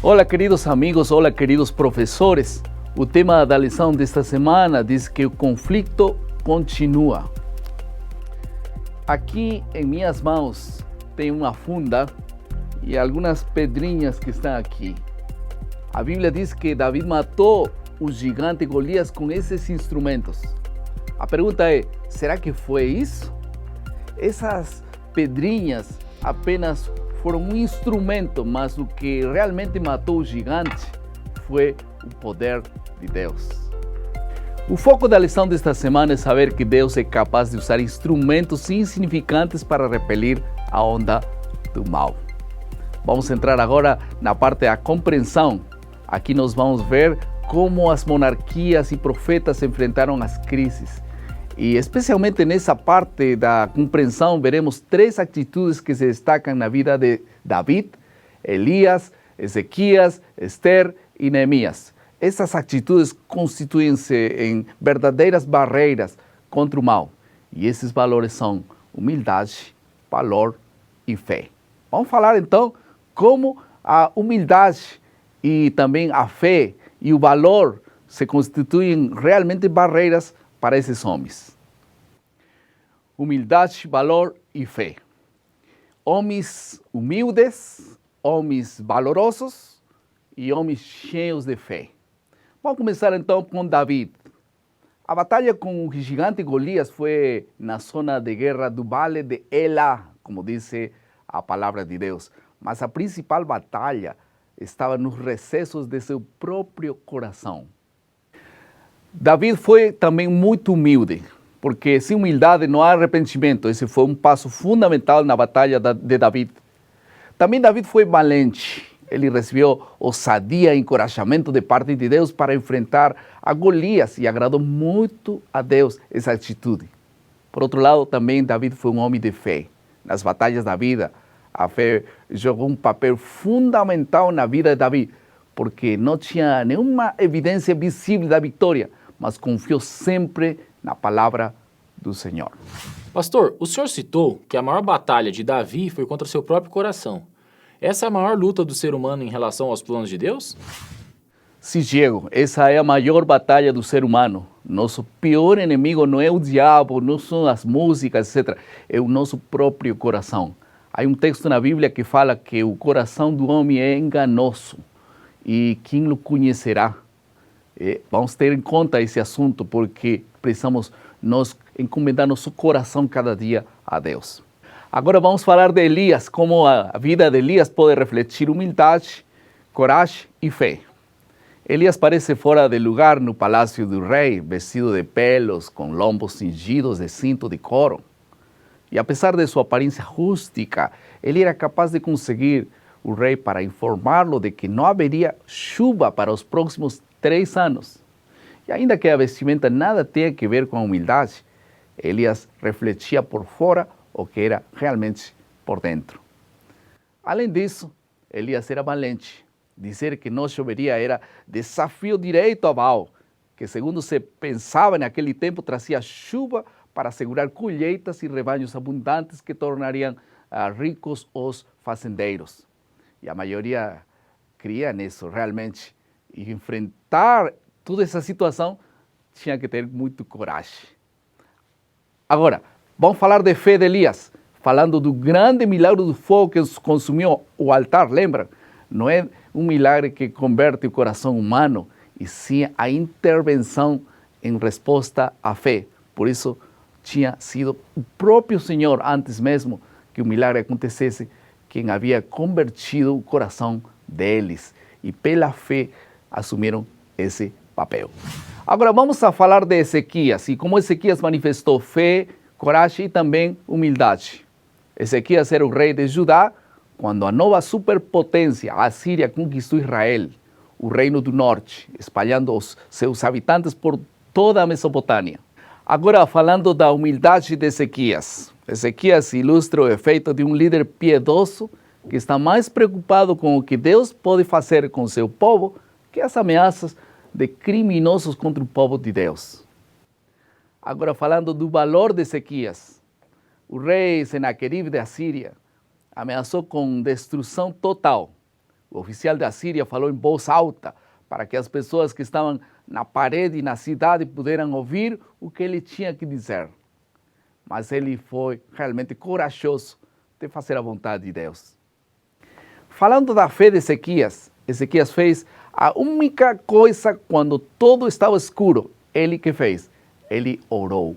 Olá, queridos amigos, olá, queridos professores. O tema da lição desta semana diz que o conflito continua. Aqui em minhas mãos tem uma funda e algumas pedrinhas que estão aqui. A Bíblia diz que Davi matou o gigante Golias com esses instrumentos. A pergunta é, será que foi isso? Essas pedrinhas apenas foram um instrumento, mas o que realmente matou o gigante foi o poder de Deus. O foco da lição desta semana é saber que Deus é capaz de usar instrumentos insignificantes para repelir a onda do mal. Vamos entrar agora na parte da compreensão. Aqui nós vamos ver como as monarquias e profetas enfrentaram as crises. E especialmente nessa parte da compreensão, veremos três atitudes que se destacam na vida de David, Elias, Ezequias, Esther e Neemias. Essas atitudes constituem-se em verdadeiras barreiras contra o mal. E esses valores são humildade, valor e fé. Vamos falar então como a humildade e também a fé e o valor se constituem realmente barreiras para esses homens. Humildade, valor e fé. Homens humildes, homens valorosos e homens cheios de fé. Vamos começar então com David. A batalha com o gigante Golias foi na zona de guerra do Vale de Elá, como diz a palavra de Deus. Mas a principal batalha estava nos recessos de seu próprio coração. David foi também muito humilde, porque sem humildade não há arrependimento. Esse foi um passo fundamental na batalha de David. Também David foi valente. Ele recebeu ousadia e encorajamento de parte de Deus para enfrentar a Golias e agradou muito a Deus essa atitude. Por outro lado, também David foi um homem de fé. Nas batalhas da vida, a fé jogou um papel fundamental na vida de David, porque não tinha nenhuma evidência visível da vitória, mas confiou sempre na palavra do Senhor. Pastor, o senhor citou que a maior batalha de Davi foi contra seu próprio coração. Essa é a maior luta do ser humano em relação aos planos de Deus? Sim, Diego, essa é a maior batalha do ser humano. Nosso pior inimigo não é o diabo, não são as músicas, etc. É o nosso próprio coração. Há um texto na Bíblia que fala que o coração do homem é enganoso e quem o conhecerá? Vamos ter em conta esse assunto porque precisamos nós encomendar nosso coração cada dia a Deus. Agora vamos falar de Elias, como a vida de Elias pode refletir humildade, coragem e fé. Elias parece fora de lugar no palácio do rei, vestido de pelos, com lombos cingidos de cinto de couro. E apesar de sua aparência rústica, ele era capaz de conseguir o rei para informá-lo de que não haveria chuva para os próximos 3 anos. E ainda que a vestimenta nada tenha que ver com a humildade, Elias refletia por fora o que era realmente por dentro. Além disso, Elias era valente. Dizer que não choveria era desafio direto a Baal, que segundo se pensava naquele tempo trazia chuva para assegurar colheitas e rebanhos abundantes que tornariam ricos os fazendeiros. E a maioria cria nisso realmente. E enfrentar toda essa situação tinha que ter muito coragem. Agora, vamos falar de fé de Elias, falando do grande milagre do fogo que consumiu o altar, lembra? Não é um milagre que converte o coração humano, e sim a intervenção em resposta à fé. Por isso, tinha sido o próprio Senhor, antes mesmo que o milagre acontecesse, quem havia convertido o coração deles. E pela fé, assumiram esse papel. Agora vamos a falar de Ezequias e como Ezequias manifestou fé, coragem e também humildade. Ezequias era o rei de Judá quando a nova superpotência, a Síria, conquistou Israel, o reino do norte, espalhando os seus habitantes por toda a Mesopotâmia. Agora falando da humildade de Ezequias. Ezequias ilustra o efeito de um líder piedoso que está mais preocupado com o que Deus pode fazer com seu povo que as ameaças de criminosos contra o povo de Deus. Agora falando do valor de Ezequias, o rei Senaqueribe da Síria ameaçou com destruição total, O oficial da Síria falou em voz alta para que as pessoas que estavam na parede e na cidade pudessem ouvir o que ele tinha que dizer. Mas ele foi realmente corajoso de fazer a vontade de Deus. Falando da fé de Ezequias, Ezequias fez a única coisa quando todo estava escuro. Ele que fez? Ele orou.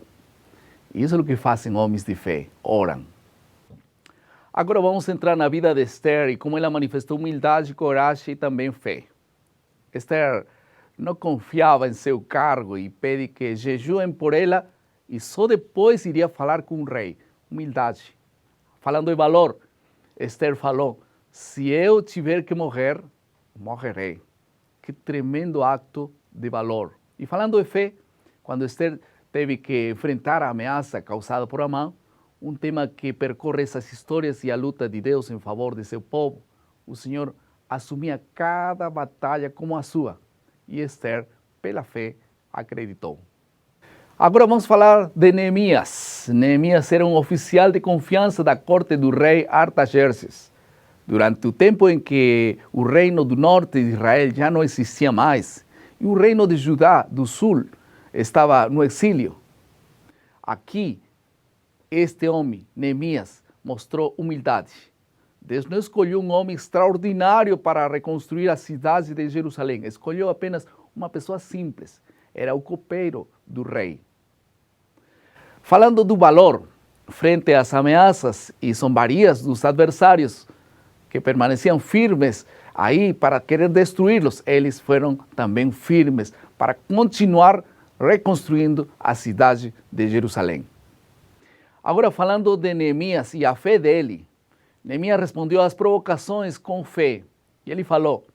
Isso é o que fazem homens de fé, oram. Agora vamos entrar na vida de Esther e como ela manifestou humildade, coragem e também fé. Esther não confiava em seu cargo e pede que jejuem por ela e só depois iria falar com o rei. Humildade. Falando de valor, Esther falou, se eu tiver que morrer, morrerei. Que tremendo acto de valor. E falando de fé, quando Esther teve que enfrentar a ameaça causada por Amã, um tema que percorre essas histórias e a luta de Deus em favor de seu povo, o Senhor assumia cada batalha como a sua. E Esther, pela fé, acreditou. Agora vamos falar de Neemias. Neemias era um oficial de confiança da corte do rei Artaxerxes. Durante o tempo em que o reino do norte de Israel já não existia mais, e o reino de Judá do sul estava no exílio. Aqui, este homem, Neemias, mostrou humildade. Deus não escolheu um homem extraordinário para reconstruir a cidade de Jerusalém. Escolheu apenas uma pessoa simples. Era o copeiro do rei. Falando do valor, frente às ameaças e zombarias dos adversários que permaneciam firmes aí para querer destruí-los, eles foram também firmes para continuar reconstruindo a cidade de Jerusalém. Agora falando de Neemias e a fé dele, Neemias respondeu às provocações com fé. E ele falou,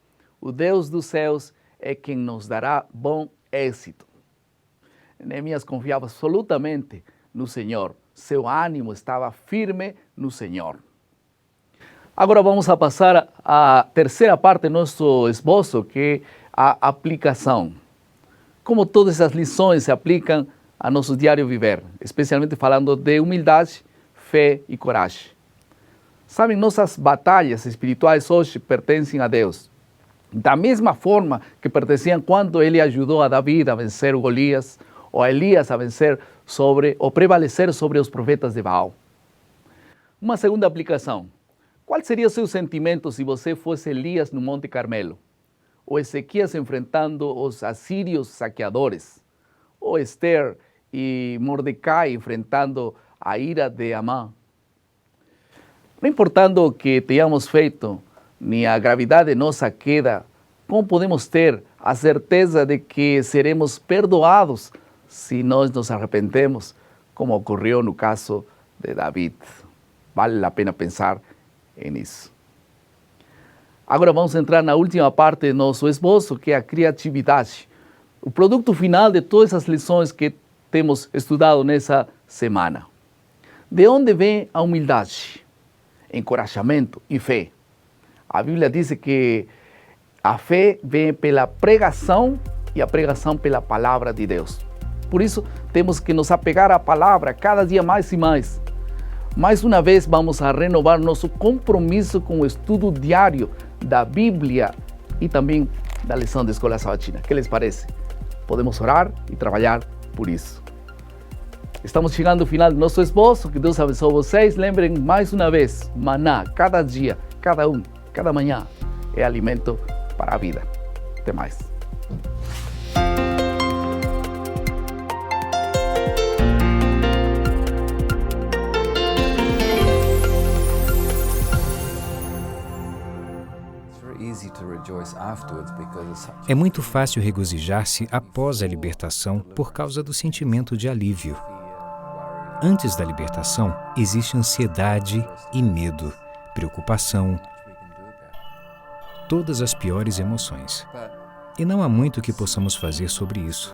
o Deus dos céus é quem nos dará bom êxito. Neemias confiava absolutamente no Senhor. Seu ânimo estava firme no Senhor. Agora vamos a passar à terceira parte do nosso esboço, que é a aplicação. Como todas as lições se aplicam a nosso diário viver, especialmente falando de humildade, fé e coragem. Sabem, nossas batalhas espirituais hoje pertencem a Deus. Da mesma forma que pertenciam quando Ele ajudou a Davi a vencer o Golias, ou a Elias a vencer ou prevalecer sobre os profetas de Baal. Uma segunda aplicação. Qual seria o seu sentimento se você fosse Elias no Monte Carmelo? Ou Ezequias enfrentando os assírios saqueadores? Ou Esther e Mordecai enfrentando a ira de Amã? Não importando o que tenhamos feito, nem a gravidade de nossa queda, como podemos ter a certeza de que seremos perdoados se nós nos arrependemos, como ocorreu no caso de David? Vale a pena pensar nisso. Agora vamos entrar na última parte do nosso esboço, que é a criatividade. O produto final de todas as lições que temos estudado nessa semana. De onde vem a humildade? Encorajamento e fé. A Bíblia diz que a fé vem pela pregação e a pregação pela palavra de Deus. Por isso, temos que nos apegar à palavra cada dia mais e mais. Mais uma vez, vamos a renovar nosso compromisso com o estudo diário da Bíblia e também da lição da Escola Sabatina. O que lhes parece? Podemos orar e trabalhar por isso. Estamos chegando ao final do nosso esboço. Que Deus abençoe vocês. Lembrem mais uma vez, maná, cada dia, cada manhã, é alimento para a vida. Até mais. É muito fácil regozijar-se após a libertação por causa do sentimento de alívio. Antes da libertação, existe ansiedade e medo, preocupação, todas as piores emoções. E não há muito que possamos fazer sobre isso.